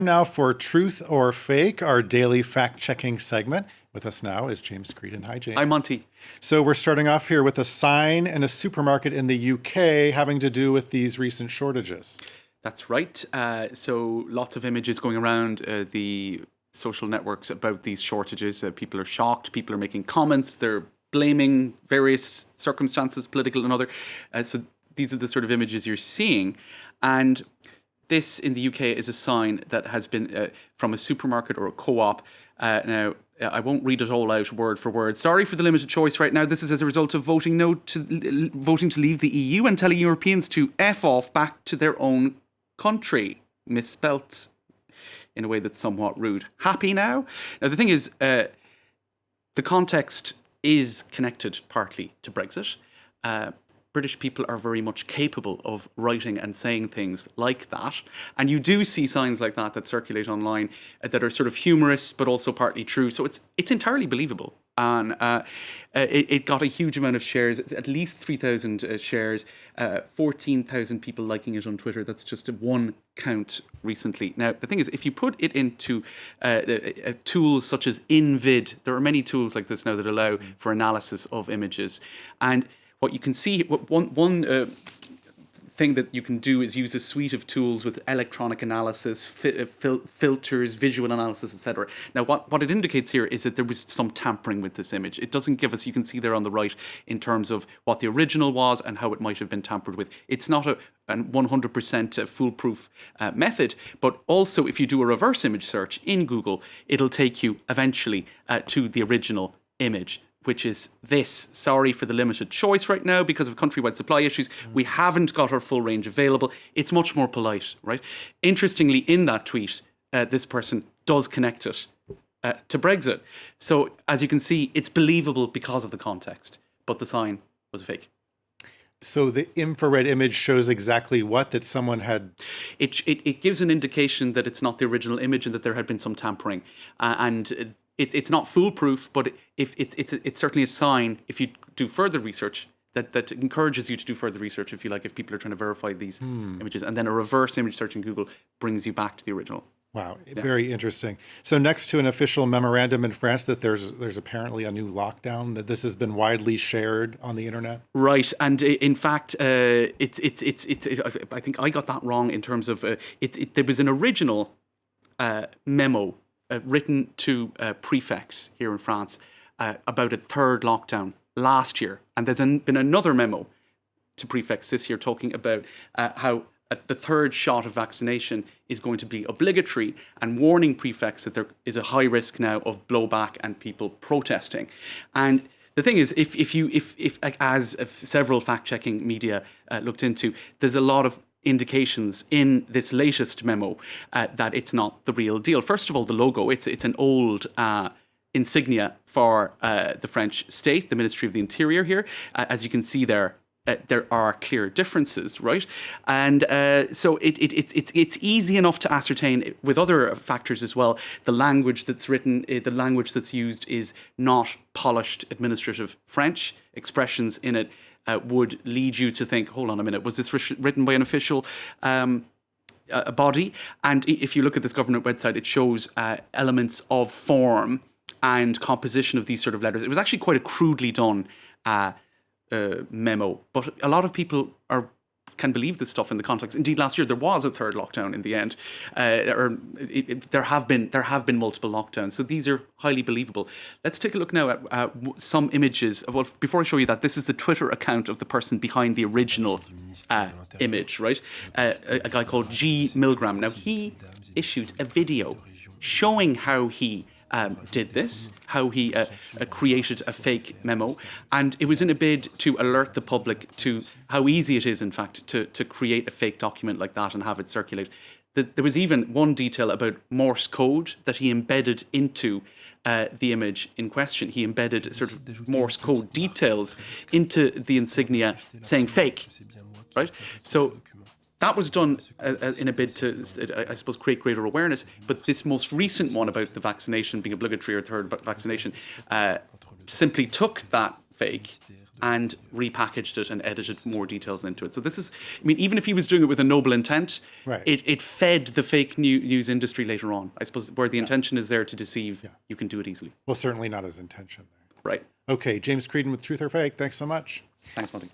Now for Truth or Fake, our daily fact-checking segment. With us now is James Creedon. Hi, James. Hi, Monty. So we're starting off here with a sign in a supermarket in the UK having to do with these recent shortages. That's right. So lots of images going around the social networks about these shortages. People are shocked. People are making comments. They're blaming various circumstances, political and other. So these are the sort of images you're seeing. And this in the UK is a sign that has been from a supermarket or a co-op. Now, I won't read it all out word for word. Sorry for the limited choice right now. This is as a result of voting to leave the EU and telling Europeans to F off back to their own country. Misspelt in a way that's somewhat rude. Happy now? Now, the thing is, the context is connected partly to Brexit. British people are very much capable of writing and saying things like that. And you do see signs like that circulate online that are sort of humorous, but also partly true. So it's entirely believable. And it got a huge amount of shares, at least 3,000 shares, 14,000 people liking it on Twitter. That's just one count recently. Now, the thing is, if you put it into tools such as InVid, there are many tools like this now that allow for analysis of images. And what you can see, one thing that you can do is use a suite of tools with electronic analysis, filters, visual analysis, etc. Now, what it indicates here is that there was some tampering with this image. It doesn't give us, you can see there on the right, in terms of what the original was and how it might have been tampered with. It's not a 100% foolproof method, but also if you do a reverse image search in Google, it'll take you eventually to the original image, which is this. Sorry for the limited choice right now because of countrywide supply issues. We haven't got our full range available. It's much more polite, right? Interestingly, in that tweet, this person does connect it to Brexit. So as you can see, it's believable because of the context, but the sign was fake. So the infrared image shows exactly what that someone had. It gives an indication that it's not the original image and that there had been some tampering. It's not foolproof, but it's certainly a sign, if you do further research, that encourages you to do further research, if you like, if people are trying to verify these images. And then a reverse image search in Google brings you back to the original. Wow, very interesting. So next to an official memorandum in France that there's apparently a new lockdown, that this has been widely shared on the internet. Right, and in fact, it's I think I got that wrong in terms of there was an original memo written to prefects here in France about a third lockdown last year. And there's been another memo to prefects this year talking about how the third shot of vaccination is going to be obligatory, and warning prefects that there is a high risk now of blowback and people protesting. And the thing is, if as several fact-checking media looked into, there's a lot of indications in this latest memo that it's not the real deal. First of all, the logo, it's an old insignia for the French state, the Ministry of the Interior here. As you can see there are clear differences, right? And so it's easy enough to ascertain with other factors as well. The language that's written, the language that's used is not polished administrative French. Expressions in it would lead you to think, hold on a minute, was this written by an official body? And if you look at this government website, it shows elements of form and composition of these sort of letters. It was actually quite a crudely done memo, but a lot of people can believe this stuff in the context. Indeed, last year there was a third lockdown in the end. There have been multiple lockdowns, so these are highly believable. Let's take a look now at some images. Well, before I show you that, this is the Twitter account of the person behind the original image, right? A guy called G. Milgram. Now, he issued a video showing how he did this, how he created a fake memo, and it was in a bid to alert the public to how easy it is, in fact, to create a fake document like that and have it circulate. There was even one detail about Morse code that he embedded into the image in question. He embedded sort of Morse code details into the insignia saying fake, right? So that was done in a bid to, I suppose, create greater awareness. But this most recent one about the vaccination being obligatory or third vaccination simply took that fake and repackaged it and edited more details into it. So this is, I mean, even if he was doing it with a noble intent, Right. it fed the fake news industry later on. I suppose where the intention is there to deceive, you can do it easily. Well, certainly not his intention there. Right. Okay, James Creedon with Truth or Fake. Thanks so much. Thanks, Monty.